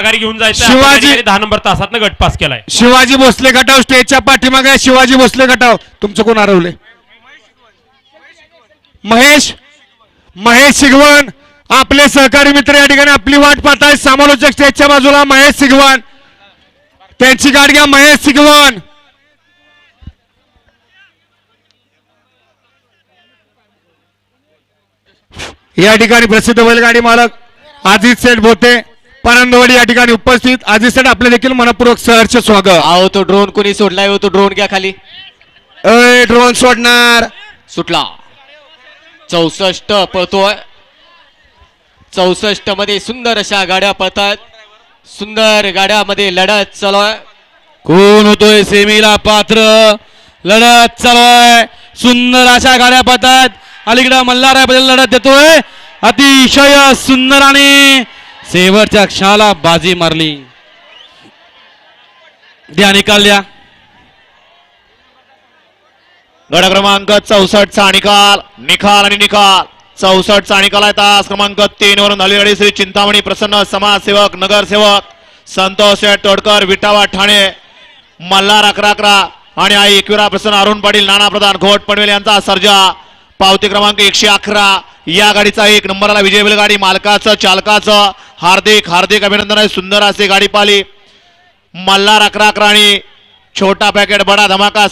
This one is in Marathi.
गाडी घेऊन जायचं शिवाजी 10 नंबर तासातनं गट पास केलाय. शिवाजी भोसले गटाव स्टेजच्या पाठीमागे शिवाजी भोसले गटाव तुमचं कोण हरवले? महेश सिगवण आपले सहकारी मित्र या ठिकाणी आपली वाट पाहताय. समालोचक स्टेजच्या बाजूला महेश सिगवण, त्यांची गाडी घ्या. महेश सिगवण या ठिकाणी प्रसिद्ध बैलगाडी मालक अजित सेठ भोते परंदवाडी या ठिकाणी उपस्थित. अजित सेठ आपले देखील मनपूर्वक सहर्ष स्वागत. आओ तो ड्रोन कोणी सोडलाय हो, तो ड्रोन घ्या खाली. ड्रोन सोडणार सुटला. 64 पळतोय. 64 मध्ये सुंदर अशा गाड्या पळतात. सुंदर गाड्यामध्ये लढत चालू आहे. कोण होतोय सेमीला पात्र? लढत चालू आहे. सुंदर अशा गाड्या पळतात. अलीकडे मल्हाराबद्दल लढत देतोय. अतिशय सुंदर आणि शेवटच्या क्षणाला बाजी मारली. द्या निकाल द्या. गट क्रमांक 64 चा निकाल आणि निकाल 64 चा निकाल आहे. तास क्रमांक 3 वरून अलीकडे श्री चिंतामणी प्रसन्न समाजसेवक नगरसेवक संतोष तोडकर विटावा ठाणे मल्हार 11 आणि आई एकविरा प्रसन्न अरुण पाटील नाना प्रधान घोट पनवेल यांचा सर्जा. पावती क्रमांक 111 या गाडीचा 1 नंबरला विजय बैलगाडी मालकाचं चालकाचं हार्दिक अभिनंदन आहे. सुंदर असे गाडी पाली मल्हार 11 आणि छोटा पॅकेट बडा धमाका.